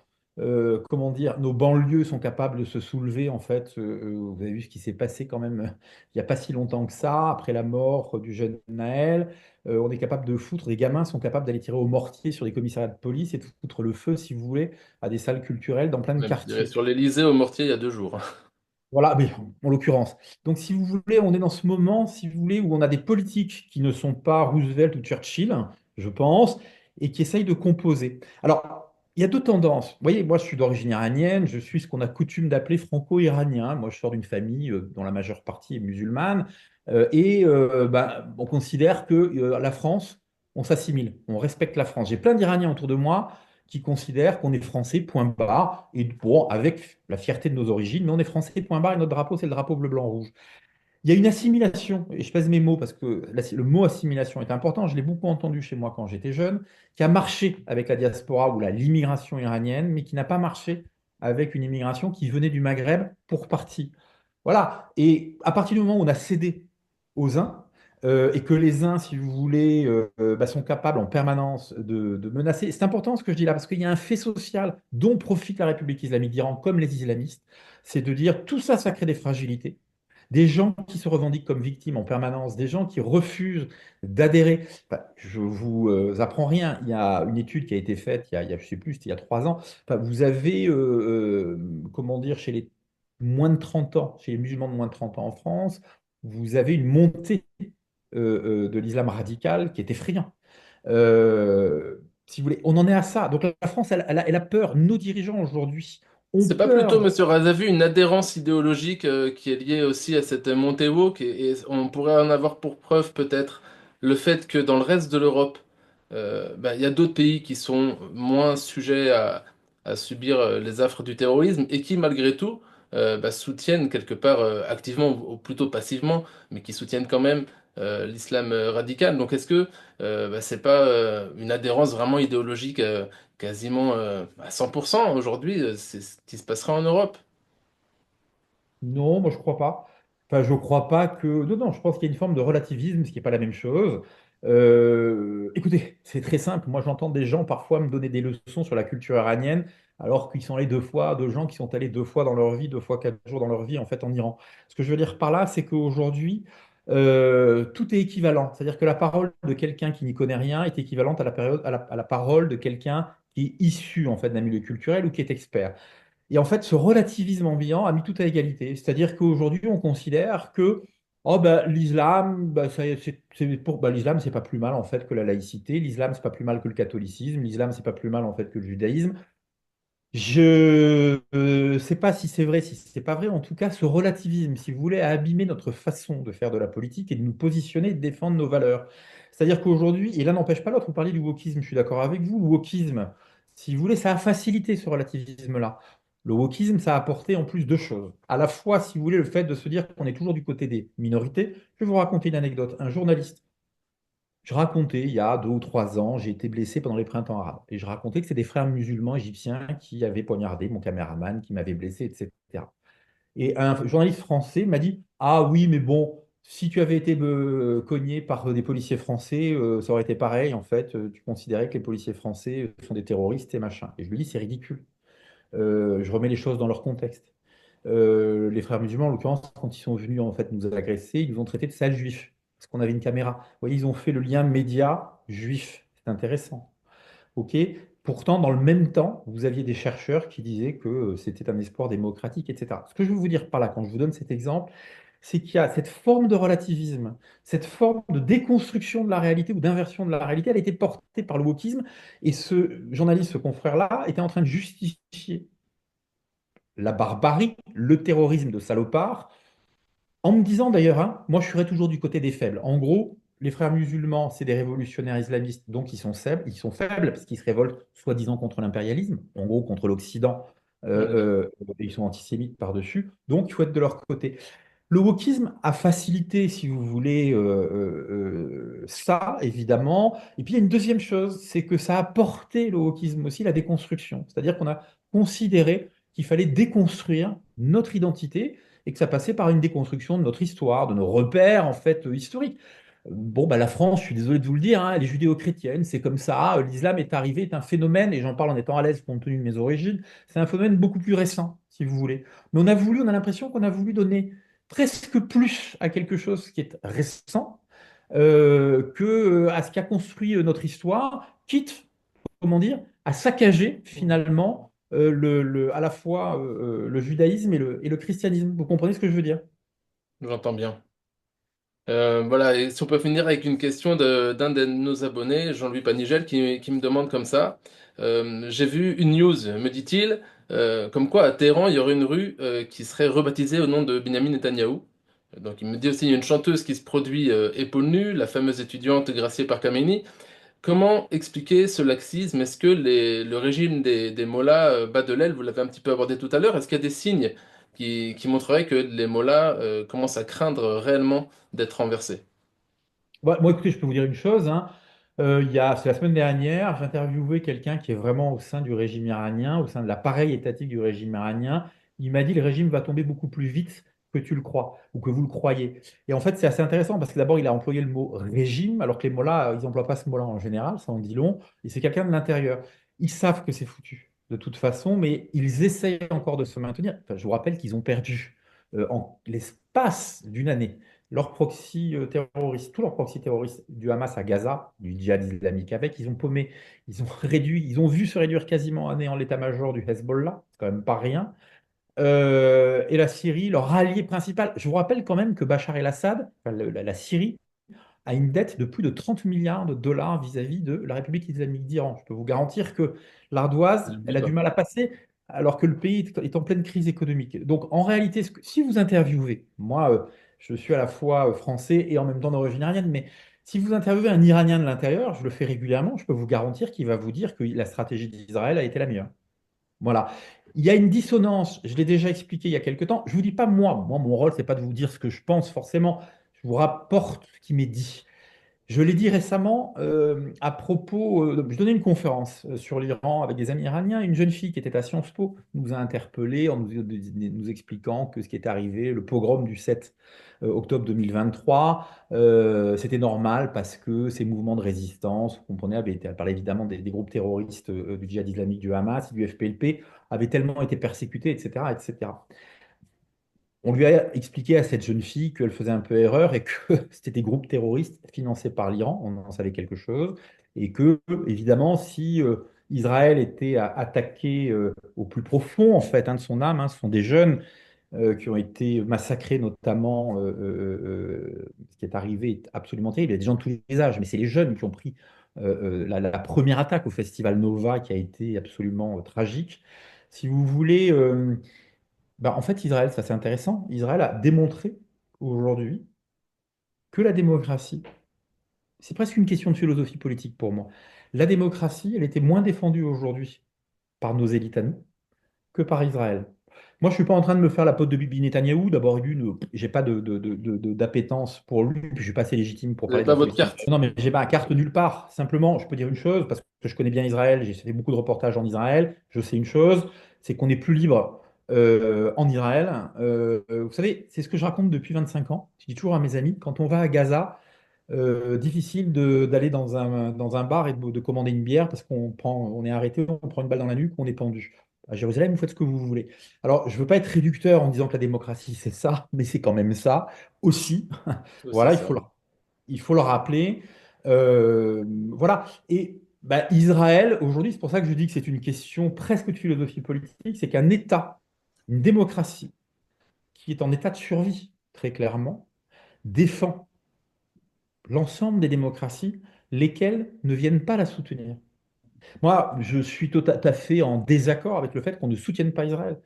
comment dire, nos banlieues sont capables de se soulever en fait. Vous avez vu ce qui s'est passé quand même il n'y a pas si longtemps que ça, après la mort du jeune Naël. On est capable de foutre, des gamins sont capables d'aller tirer au mortier sur des commissariats de police et de foutre le feu, si vous voulez, à des salles culturelles dans plein de Même, je dirais, quartiers. sur l'Élysée au Mortier il y a 2 jours. Voilà, mais en l'occurrence. Donc, si vous voulez, on est dans ce moment, si vous voulez, où on a des politiques qui ne sont pas Roosevelt ou Churchill, je pense, et qui essayent de composer. Alors, il y a deux tendances. Vous voyez, moi, je suis d'origine iranienne, je suis ce qu'on a coutume d'appeler franco-iranien. Moi, je sors d'une famille dont la majeure partie est musulmane, bah, on considère que la France, on s'assimile, on respecte la France. J'ai plein d'Iraniens autour de moi qui considèrent qu'on est français, point barre, et bon, avec la fierté de nos origines, mais on est français, point barre, et notre drapeau, c'est le drapeau bleu, blanc, rouge. Il y a une assimilation, et je pèse mes mots parce que le mot assimilation est important, je l'ai beaucoup entendu chez moi quand j'étais jeune, qui a marché avec la diaspora ou l'immigration iranienne, mais qui n'a pas marché avec une immigration qui venait du Maghreb pour partie. Voilà. Et à partir du moment où on a cédé aux uns, et que les uns, si vous voulez, bah, sont capables en permanence de menacer, c'est important ce que je dis là, parce qu'il y a un fait social dont profite la République islamique d'Iran, comme les islamistes, c'est de dire tout ça, ça crée des fragilités. Des gens qui se revendiquent comme victimes en permanence, des gens qui refusent d'adhérer. Enfin, je vous apprends rien. Il y a une étude qui a été faite je sais plus, c'était il y a 3 ans. Enfin, vous avez, comment dire, chez les moins de 30 ans, chez les musulmans de moins de 30 ans en France, vous avez une montée de l'islam radical qui est effrayant. Si vous voulez, on en est à ça. Donc la France, elle a peur. Nos dirigeants aujourd'hui ont C'est pas plutôt, peur. monsieur Razavu, une adhérence idéologique qui est liée aussi à cette montée woke et on pourrait en avoir pour preuve peut-être le fait que dans le reste de l'Europe, bah, il y a d'autres pays qui sont moins sujets à subir les affres du terrorisme et qui malgré tout bah, soutiennent quelque part activement ou plutôt passivement, mais qui soutiennent quand même l'islam radical. Donc est-ce que bah, c'est pas une adhérence vraiment idéologique quasiment à 100% aujourd'hui, c'est ce qui se passera en Europe. Non, moi je crois pas. Enfin, je crois pas que. Non, non, je pense qu'il y a une forme de relativisme, ce qui n'est pas la même chose. Écoutez, c'est très simple. Moi, j'entends des gens parfois me donner des leçons sur la culture iranienne, alors qu'ils sont allés deux fois, de gens qui sont allés deux fois dans leur vie, deux fois 4 jours dans leur vie, en fait, en Iran. Ce que je veux dire par là, c'est qu'aujourd'hui, tout est équivalent. C'est-à-dire que la parole de quelqu'un qui n'y connaît rien est équivalente à la période, à la parole de quelqu'un qui est issu, en fait, d'un milieu culturel ou qui est expert. Et en fait, ce relativisme ambiant a mis tout à égalité. C'est-à-dire qu'aujourd'hui, on considère que oh, bah, l'islam, bah, l'islam, c'est pas plus mal en fait que la laïcité. L'islam, c'est pas plus mal que le catholicisme. L'islam, c'est pas plus mal en fait que le judaïsme. Je ne sais pas si c'est vrai, si c'est pas vrai. En tout cas, ce relativisme, si vous voulez, a abîmé notre façon de faire de la politique et de nous positionner, de défendre nos valeurs. C'est-à-dire qu'aujourd'hui, et l'un n'empêche pas l'autre, vous parliez du wokisme, je suis d'accord avec vous, le wokisme, si vous voulez, ça a facilité ce relativisme-là. Le wokisme, ça a apporté en plus deux choses. À la fois, si vous voulez, le fait de se dire qu'on est toujours du côté des minorités. Je vais vous raconter une anecdote. Un journaliste je racontais, il y a 2 ou 3 ans, j'ai été blessé pendant les printemps arabes. Et je racontais que c'est des frères musulmans égyptiens qui avaient poignardé mon caméraman, qui m'avaient blessé, etc. Et un journaliste français m'a dit, ah oui, mais bon, si tu avais été cogné par des policiers français, ça aurait été pareil. En fait, tu considérais que les policiers français sont des terroristes et machin. Et je lui dis, c'est ridicule. Je remets les choses dans leur contexte. Les frères musulmans, en l'occurrence, quand ils sont venus en fait nous agresser, ils nous ont traités de sales juifs parce qu'on avait une caméra. Vous voyez, ils ont fait le lien média juif. C'est intéressant. Ok. Pourtant, dans le même temps, vous aviez des chercheurs qui disaient que c'était un espoir démocratique, etc. Ce que je veux vous dire par là, quand je vous donne cet exemple, c'est qu'il y a cette forme de relativisme, cette forme de déconstruction de la réalité ou d'inversion de la réalité, elle a été portée par le wokisme, et ce journaliste, ce confrère-là, était en train de justifier la barbarie, le terrorisme de salopard, en me disant d'ailleurs, hein, moi je serai toujours du côté des faibles. En gros, les frères musulmans, c'est des révolutionnaires islamistes, donc ils sont faibles parce qu'ils se révoltent soi-disant contre l'impérialisme, en gros contre l'Occident, On est d'accord. et ils sont antisémites par-dessus, donc il faut être de leur côté. Le wokisme a facilité, si vous voulez, ça, évidemment. Et puis il y a une deuxième chose, c'est que ça a porté le wokisme aussi la déconstruction. C'est-à-dire qu'on a considéré qu'il fallait déconstruire notre identité et que ça passait par une déconstruction de notre histoire, de nos repères, en fait, historiques. Bon, bah, la France, je suis désolé de vous le dire, hein, elle est judéo-chrétienne, c'est comme ça. L'islam est arrivé, est un phénomène, et j'en parle en étant à l'aise compte tenu de mes origines, c'est un phénomène beaucoup plus récent, si vous voulez. Mais on a l'impression qu'on a voulu donner presque plus à quelque chose qui est récent que à ce qui a construit notre histoire, quitte, comment dire, à saccager finalement à la fois le judaïsme et le christianisme. Vous comprenez ce que je veux dire? J'entends bien. Voilà, et si on peut finir avec une question d'un de nos abonnés, Jean-Louis Panigel, qui me demande comme ça. J'ai vu une news, me dit-il, comme quoi à Téhéran, il y aurait une rue qui serait rebaptisée au nom de Benjamin Netanyahou. Donc il me dit aussi, il y a une chanteuse qui se produit épaules nues, la fameuse étudiante graciée par Khamenei. Comment expliquer ce laxisme? Est-ce que le régime des mollahs bat de l'aile? Vous l'avez un petit peu abordé tout à l'heure. Est-ce qu'il y a des signes qui montreraient que les mollahs commencent à craindre réellement d'être renversés? Moi, écoutez, je peux vous dire une chose, hein. C'est la semaine dernière, j'interviewais quelqu'un qui est vraiment au sein du régime iranien, au sein de l'appareil étatique du régime iranien. Il m'a dit le régime va tomber beaucoup plus vite que tu le crois ou que vous le croyez. Et en fait, c'est assez intéressant parce que d'abord, il a employé le mot régime, alors que les mots-là, ils n'emploient pas ce mot-là en général, ça en dit long. Et c'est quelqu'un de l'intérieur. Ils savent que c'est foutu de toute façon, mais ils essayent encore de se maintenir. Enfin, je vous rappelle qu'ils ont perdu en l'espace d'une année leurs proxys terroristes, tous leurs proxys terroristes du Hamas à Gaza, du djihad islamique avec, ils ont paumé, ils ont réduit, ils ont vu se réduire quasiment à néant l'état-major du Hezbollah, c'est quand même pas rien. Et la Syrie, leur allié principal. Je vous rappelle quand même que Bachar el-Assad, enfin, la Syrie, a une dette de plus de 30 milliards de dollars vis-à-vis de la République islamique d'Iran. Je peux vous garantir que Je l'ardoise, ne dis elle a du pas. mal à passer. alors que le pays est en pleine crise économique. Donc en réalité, si vous interviewez, moi je suis à la fois français et en même temps d'origine iranienne, mais si vous interviewez un Iranien de l'intérieur, je le fais régulièrement, je peux vous garantir qu'il va vous dire que la stratégie d'Israël a été la meilleure. Voilà. Il y a une dissonance, je l'ai déjà expliqué il y a quelque temps. Je ne vous dis pas moi, mon rôle, c'est pas de vous dire ce que je pense forcément, je vous rapporte ce qui m'est dit. Je l'ai dit récemment à propos, je donnais une conférence sur l'Iran avec des amis iraniens. Une jeune fille qui était à Sciences Po nous a interpellés en nous expliquant que ce qui était arrivé, le pogrom du 7 octobre 2023, c'était normal parce que ces mouvements de résistance, vous comprenez, elle parlait évidemment des groupes terroristes du djihad islamique, du Hamas, du FPLP, avaient tellement été persécutés, etc., etc. On lui a expliqué à cette jeune fille qu'elle faisait un peu erreur et que c'était des groupes terroristes financés par l'Iran, on en savait quelque chose, et que, évidemment, si Israël était attaqué au plus profond, en fait, de son âme, ce sont des jeunes qui ont été massacrés, notamment, ce qui est arrivé est absolument terrible, il y a des gens de tous les âges, mais c'est les jeunes qui ont pris la première attaque au Festival Nova qui a été absolument tragique. Si vous voulez, en fait, Israël, ça c'est intéressant. Israël a démontré aujourd'hui que la démocratie, c'est presque une question de philosophie politique pour moi. La démocratie, elle était moins défendue aujourd'hui par nos élites à nous que par Israël. Moi, je ne suis pas en train de me faire la pote de Bibi Netanyahou. D'abord, d'une, j'ai pas d'appétence pour lui, puis je suis pas assez légitime pour Vous n'avez parler de pas la votre politique. carte. Non, mais j'ai pas ma carte nulle part. Simplement, je peux dire une chose, parce que je connais bien Israël, j'ai fait beaucoup de reportages en Israël, je sais une chose, c'est qu'on est plus libre en Israël. Vous savez, c'est ce que je raconte depuis 25 ans. Je dis toujours à mes amis, quand on va à Gaza, difficile d'aller dans un bar et de commander une bière parce on est arrêté, on prend une balle dans la nuque, on est pendu. À Jérusalem, vous faites ce que vous voulez. Alors, je ne veux pas être réducteur en disant que la démocratie, c'est ça, mais c'est quand même ça aussi. Oui, c'est Voilà, ça. il faut le rappeler. Voilà. Et Israël, aujourd'hui, c'est pour ça que je dis que c'est une question presque de philosophie politique, c'est qu'un État, une démocratie, qui est en état de survie, très clairement, défend l'ensemble des démocraties, lesquelles ne viennent pas la soutenir. Moi, je suis tout à fait en désaccord avec le fait qu'on ne soutienne pas Israël.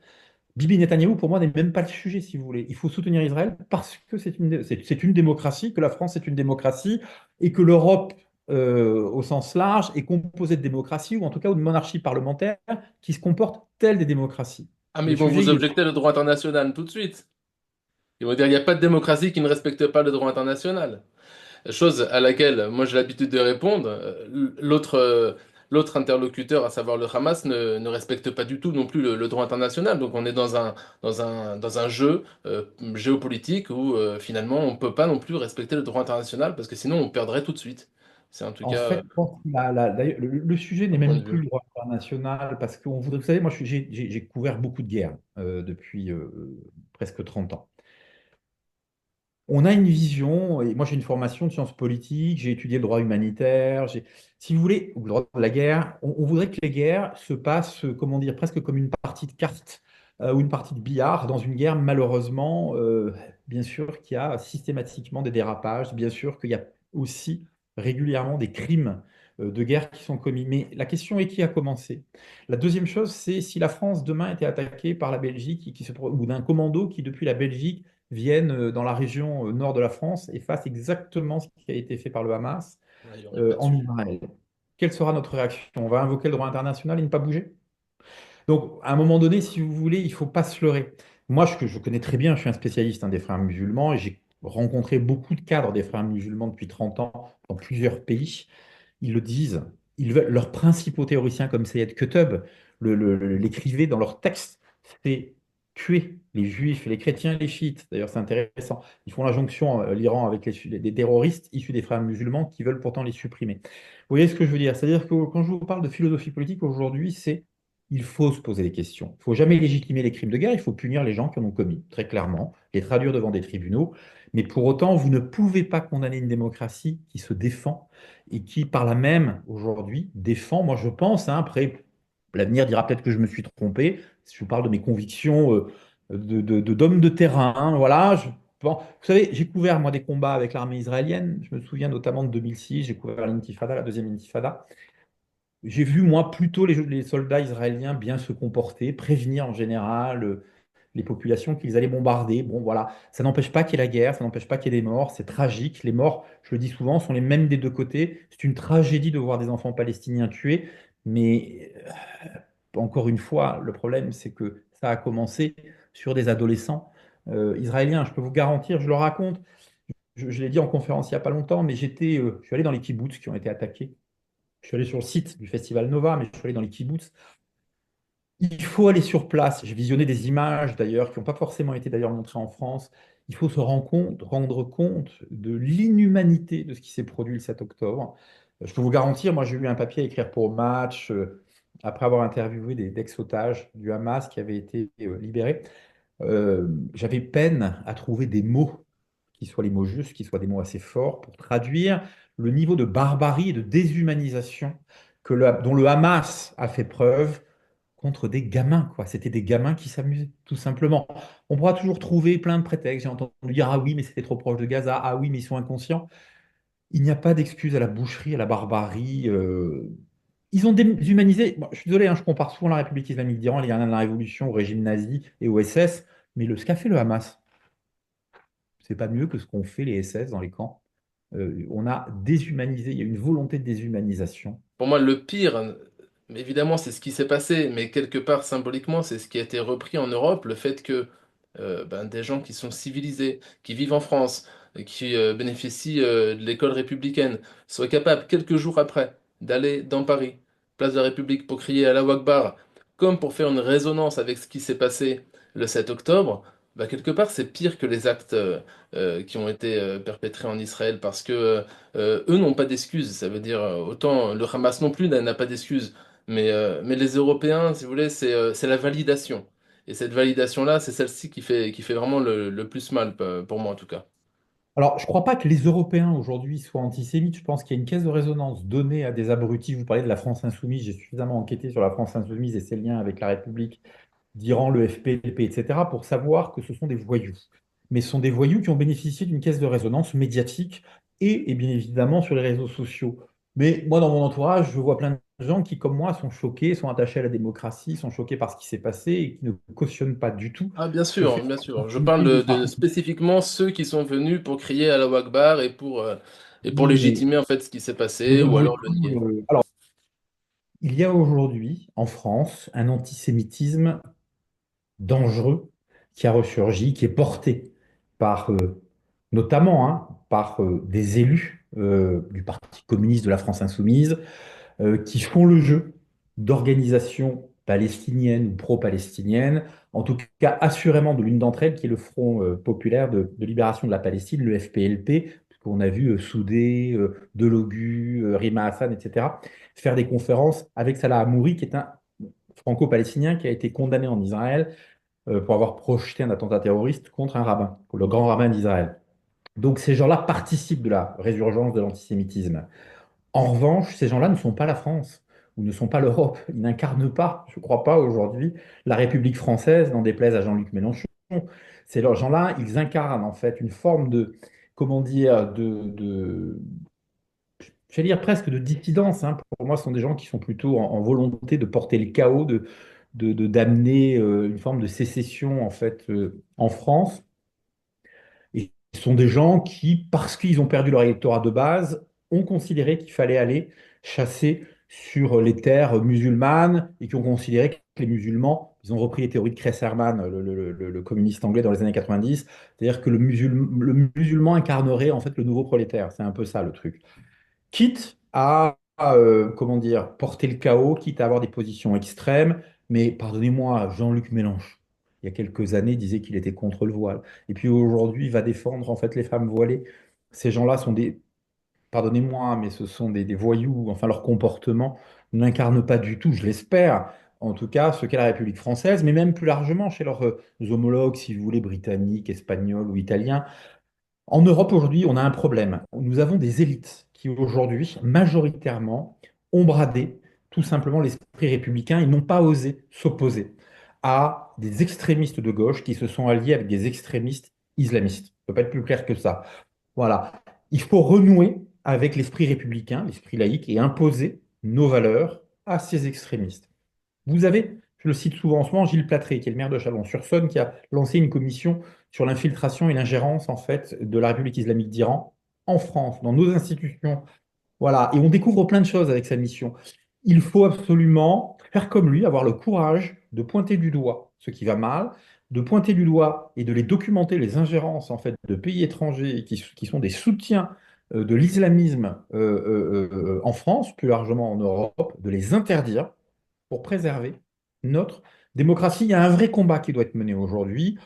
Bibi Netanyahou, pour moi, n'est même pas le sujet, si vous voulez. Il faut soutenir Israël parce que c'est une démocratie, que la France est une démocratie et que l'Europe, au sens large, est composée de démocraties, ou en tout cas de monarchies parlementaires qui se comportent telles des démocraties. Ah, mais Le ils vont sujet, vous il est objecter le droit international tout de suite. Ils vont dire, il n'y a pas de démocratie qui ne respecte pas le droit international. Chose à laquelle moi j'ai l'habitude de répondre. L'autre interlocuteur, à savoir le Hamas, ne respecte pas du tout non plus le droit international. Donc on est dans un jeu géopolitique où finalement on ne peut pas non plus respecter le droit international parce que sinon on perdrait tout de suite. C'est en tout En cas fait, je pense que d'ailleurs, le sujet n'est mon point de même vue. plus le droit international parce qu'on voudrait, vous savez, moi j'ai couvert beaucoup de guerres depuis presque 30 ans. On a une vision, et moi j'ai une formation de sciences politiques, j'ai étudié le droit humanitaire, si vous voulez, ou le droit de la guerre, on voudrait que les guerres se passent, comment dire, presque comme une partie de cartes ou une partie de billard. Dans une guerre, malheureusement, bien sûr qu'il y a systématiquement des dérapages, bien sûr qu'il y a aussi régulièrement des crimes de guerre qui sont commis. Mais la question est qui a commencé? La deuxième chose, c'est si la France demain était attaquée par la Belgique ou d'un commando qui, depuis la Belgique, viennent dans la région nord de la France et fassent exactement ce qui a été fait par le Hamas Ouais, il n'y aurait pas de en sujet. Israël. Quelle sera notre réaction? On va invoquer le droit international et ne pas bouger? Donc, à un moment donné, si vous voulez, il ne faut pas se leurrer. Moi, je connais très bien, je suis un spécialiste des frères musulmans et j'ai rencontré beaucoup de cadres des frères musulmans depuis 30 ans dans plusieurs pays. Ils le disent. Leurs principaux théoriciens comme Sayed Qutb l'écrivaient dans leurs textes. C'est tuer les juifs, les chrétiens, les chiites. D'ailleurs, c'est intéressant. Ils font la jonction, l'Iran, avec des terroristes issus des frères musulmans qui veulent pourtant les supprimer. Vous voyez ce que je veux dire? C'est-à-dire que quand je vous parle de philosophie politique aujourd'hui, c'est il faut se poser des questions. Il ne faut jamais légitimer les crimes de guerre, il faut punir les gens qui en ont commis, très clairement, les traduire devant des tribunaux. Mais pour autant, vous ne pouvez pas condamner une démocratie qui se défend et qui, par là même, aujourd'hui, défend, moi je pense, après, l'avenir dira peut-être que je me suis trompé, si je vous parle de mes convictions d'homme de terrain, voilà. Bon, vous savez, j'ai couvert, moi, des combats avec l'armée israélienne, je me souviens notamment de 2006, j'ai couvert l'intifada, la deuxième intifada. J'ai vu, moi, plutôt les soldats israéliens bien se comporter, prévenir en général les populations qu'ils allaient bombarder. Bon, voilà, ça n'empêche pas qu'il y ait la guerre, ça n'empêche pas qu'il y ait des morts, c'est tragique. Les morts, je le dis souvent, sont les mêmes des deux côtés. C'est une tragédie de voir des enfants palestiniens tués, mais encore une fois, le problème, c'est que ça a commencé sur des adolescents israéliens. Je peux vous garantir, je le raconte, je l'ai dit en conférence il n'y a pas longtemps, mais je suis allé dans les kibboutz qui ont été attaqués. Je suis allé sur le site du festival Nova, mais je suis allé dans les kibboutz. Il faut aller sur place. J'ai visionné des images d'ailleurs qui n'ont pas forcément été d'ailleurs montrées en France. Il faut se rendre compte de l'inhumanité de ce qui s'est produit le 7 octobre. Je peux vous garantir, moi j'ai eu un papier à écrire pour Match, après avoir interviewé des ex-otages du Hamas qui avaient été libérés. J'avais peine à trouver des mots qui soient les mots justes, qui soient des mots assez forts pour traduire le niveau de barbarie et de déshumanisation dont le Hamas a fait preuve contre des gamins, quoi. C'était des gamins qui s'amusaient, tout simplement. On pourra toujours trouver plein de prétextes. J'ai entendu dire, ah oui, mais c'était trop proche de Gaza, ah oui, mais ils sont inconscients. Il n'y a pas d'excuse à la boucherie, à la barbarie. Ils ont déshumanisé. Bon, je suis désolé, hein, je compare souvent la République islamique d'Iran, les de la Révolution, au régime nazi et au SS, mais ce qu'a fait le Hamas, c'est pas mieux que ce qu'ont fait les SS dans les camps. On a déshumanisé, il y a une volonté de déshumanisation. Pour moi, le pire, évidemment, c'est ce qui s'est passé, mais quelque part symboliquement, c'est ce qui a été repris en Europe, le fait que des gens qui sont civilisés, qui vivent en France, et qui bénéficient de l'école républicaine, soient capables, quelques jours après, d'aller dans Paris, place de la République, pour crier Allahu Akbar, comme pour faire une résonance avec ce qui s'est passé le 7 octobre. Quelque part, c'est pire que les actes qui ont été perpétrés en Israël, parce que eux n'ont pas d'excuses. Ça veut dire, autant le Hamas non plus n'a pas d'excuses. Mais les Européens, si vous voulez, c'est la validation. Et cette validation-là, c'est celle-ci qui fait vraiment le plus mal, pour moi en tout cas. Alors, je ne crois pas que les Européens aujourd'hui soient antisémites. Je pense qu'il y a une caisse de résonance donnée à des abrutis. Vous parlez de la France insoumise. J'ai suffisamment enquêté sur la France insoumise et ses liens avec la République d'Iran, le FPLP, etc., pour savoir que ce sont des voyous. Mais ce sont des voyous qui ont bénéficié d'une caisse de résonance médiatique et bien évidemment sur les réseaux sociaux. Mais moi, dans mon entourage, je vois plein de gens qui, comme moi, sont choqués, sont attachés à la démocratie, sont choqués par ce qui s'est passé et qui ne cautionnent pas du tout Ah, bien le sûr, fait bien qu'on sûr. Je parle continue de de participer. spécifiquement ceux qui sont venus pour crier Allahu Akbar et pour Oui, mais légitimer en fait ce qui s'est je passé donne ou alors le beaucoup. nier. Alors, il y a aujourd'hui en France un antisémitisme dangereux qui a ressurgi, qui est porté par notamment par des élus du Parti communiste de la France insoumise qui font le jeu d'organisations palestiniennes ou pro-palestiniennes, en tout cas assurément de l'une d'entre elles qui est le Front populaire de libération de la Palestine, le FPLP, qu'on a vu Soudé, Delogu, Rima Hassan, etc., faire des conférences avec Salah Hamouri, qui est un franco-palestinien qui a été condamné en Israël pour avoir projeté un attentat terroriste contre un rabbin, le grand rabbin d'Israël. Donc ces gens-là participent de la résurgence de l'antisémitisme. En revanche, ces gens-là ne sont pas la France ou ne sont pas l'Europe. Ils n'incarnent pas, je ne crois pas aujourd'hui, la République française, n'en déplaise à Jean-Luc Mélenchon. Ces gens-là, ils incarnent en fait une forme de, comment dire, j'allais dire presque de dissidence, hein. Pour moi, ce sont des gens qui sont plutôt en volonté de porter le chaos, d'amener une forme de sécession en fait en France. Et ce sont des gens qui, parce qu'ils ont perdu leur électorat de base, ont considéré qu'il fallait aller chasser sur les terres musulmanes et qui ont considéré que les musulmans, ils ont repris les théories de Chris-Herman, le communiste anglais dans les années 90, c'est-à-dire que le musulman incarnerait en fait le nouveau prolétaire. C'est un peu ça le truc. Quitte à, comment dire, porter le chaos, quitte à avoir des positions extrêmes, mais pardonnez-moi, Jean-Luc Mélenchon, il y a quelques années, disait qu'il était contre le voile. Et puis aujourd'hui, il va défendre en fait les femmes voilées. Ces gens-là sont pardonnez-moi, mais ce sont des voyous, enfin leur comportement n'incarne pas du tout, je l'espère, en tout cas, ce qu'est la République française, mais même plus largement chez leurs homologues, si vous voulez, britanniques, espagnols ou italiens. En Europe aujourd'hui, on a un problème. Nous avons des élites qui aujourd'hui, majoritairement, ont bradé tout simplement l'esprit républicain et n'ont pas osé s'opposer à des extrémistes de gauche qui se sont alliés avec des extrémistes islamistes. Ça ne peut pas être plus clair que ça. Voilà. Il faut renouer avec l'esprit républicain, l'esprit laïque, et imposer nos valeurs à ces extrémistes. Vous avez, je le cite souvent en ce moment, Gilles Platré, qui est le maire de Chalon-sur-Saône, qui a lancé une commission sur l'infiltration et l'ingérence en fait de la République islamique d'Iran en France, dans nos institutions. Voilà, et on découvre plein de choses avec sa mission. Il faut absolument faire comme lui, avoir le courage de pointer du doigt ce qui va mal, de pointer du doigt et de les documenter, les ingérences en fait de pays étrangers qui sont des soutiens de l'islamisme en France, plus largement en Europe, de les interdire pour préserver notre démocratie. Il y a un vrai combat qui doit être mené aujourd'hui,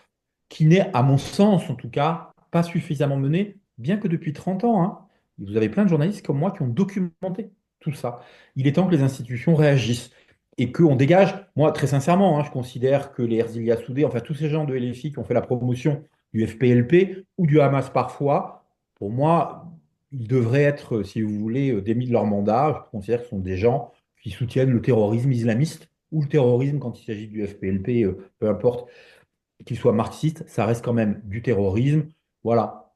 qui n'est, à mon sens en tout cas, pas suffisamment mené, bien que depuis 30 ans, hein, vous avez plein de journalistes comme moi qui ont documenté tout ça. Il est temps que les institutions réagissent et qu'on dégage, moi très sincèrement, hein, je considère que les Erzilia Soudé, enfin tous ces gens de LFI qui ont fait la promotion du FPLP ou du Hamas parfois, pour moi, ils devraient être, si vous voulez, démis de leur mandat. Je considère que ce sont des gens qui soutiennent le terrorisme islamiste ou le terrorisme quand il s'agit du FPLP, peu importe qu'il soit marxiste, ça reste quand même du terrorisme. Voilà.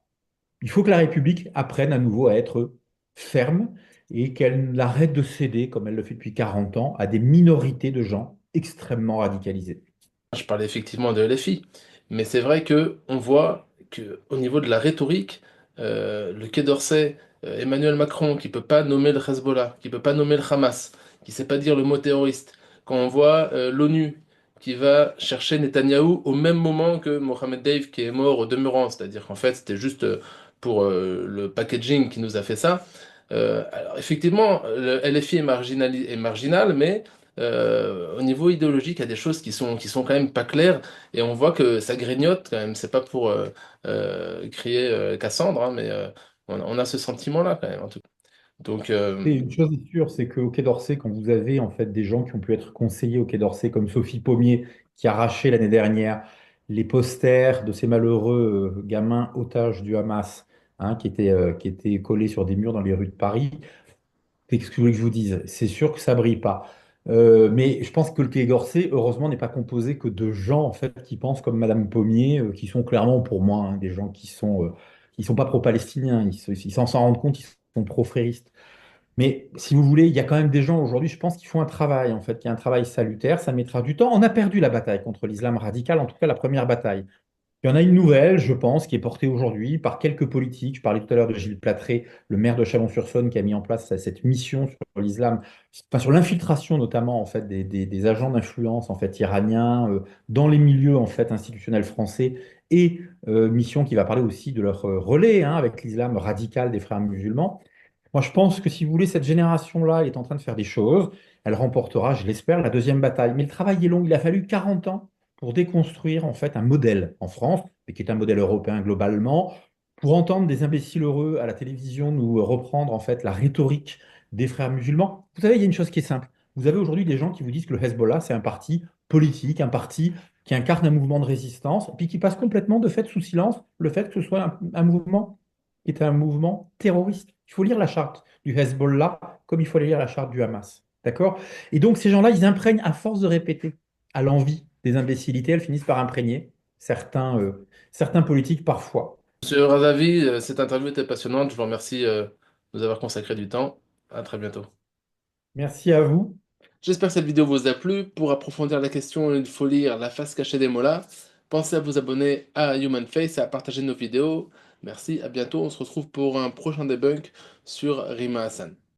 Il faut que la République apprenne à nouveau à être ferme et qu'elle arrête de céder, comme elle le fait depuis 40 ans, à des minorités de gens extrêmement radicalisés. Je parlais effectivement de LFI, mais c'est vrai que on voit que au niveau de la rhétorique, le Quai d'Orsay, Emmanuel Macron, qui peut pas nommer le Hezbollah, qui peut pas nommer le Hamas, qui sait pas dire le mot terroriste, quand on voit l'ONU qui va chercher Netanyahou au même moment que Mohamed Dave qui est mort au demeurant, c'est-à-dire qu'en fait c'était juste pour le packaging qui nous a fait ça. Alors effectivement, le LFI est marginal, mais au niveau idéologique, il y a des choses qui sont quand même pas claires et on voit que ça grignote quand même. C'est pas pour crier Cassandre, hein, mais on a ce sentiment-là quand même en tout cas. Donc, Et une chose est sûre, c'est qu'au Quai d'Orsay, quand vous avez en fait des gens qui ont pu être conseillers au Quai d'Orsay, comme Sophie Pommier, qui a arraché l'année dernière les posters de ces malheureux gamins otages du Hamas, hein, qui étaient collés sur des murs dans les rues de Paris, qu'est-ce que vous voulez que je vous dise? C'est sûr que ça brille pas. Mais je pense que le Quai d'Orsay, heureusement, n'est pas composé que de gens en fait qui pensent comme Madame Pommier, qui sont clairement pour moi hein, des gens qui sont pas pro-palestiniens. Ils s'en rendent compte, ils sont pro-fréristes. Mais si vous voulez, il y a quand même des gens aujourd'hui, je pense, qui font un travail, en fait, qui est un travail salutaire. Ça mettra du temps. On a perdu la bataille contre l'islam radical, en tout cas la première bataille. Il y en a une nouvelle, je pense, qui est portée aujourd'hui par quelques politiques. Je parlais tout à l'heure de Gilles Platré, le maire de Chalon-sur-Saône, qui a mis en place cette mission sur l'islam, enfin sur l'infiltration notamment en fait des agents d'influence en fait iraniens dans les milieux en fait institutionnels français et mission qui va parler aussi de leur relais hein, avec l'islam radical des frères musulmans. Moi, je pense que si vous voulez, cette génération-là, elle est en train de faire des choses. Elle remportera, je l'espère, la deuxième bataille. Mais le travail est long. Il a fallu 40 ans pour déconstruire en fait un modèle en France, et qui est un modèle européen globalement, pour entendre des imbéciles heureux à la télévision nous reprendre en fait la rhétorique des frères musulmans. Vous savez, il y a une chose qui est simple. Vous avez aujourd'hui des gens qui vous disent que le Hezbollah, c'est un parti politique, un parti qui incarne un mouvement de résistance, et puis qui passe complètement de fait sous silence le fait que ce soit un mouvement qui est un mouvement terroriste. Il faut lire la charte du Hezbollah comme il faut lire la charte du Hamas. D'accord? Et donc, ces gens-là, ils imprègnent à force de répéter à l'envi des imbécilités, elles finissent par imprégner certains politiques parfois. Monsieur Razavi, cette interview était passionnante. Je vous remercie de nous avoir consacré du temps. À très bientôt. Merci à vous. J'espère que cette vidéo vous a plu. Pour approfondir la question, il faut lire La face cachée des mollahs. Pensez à vous abonner à Human Face et à partager nos vidéos. Merci, à bientôt. On se retrouve pour un prochain debunk sur Rima Hassan.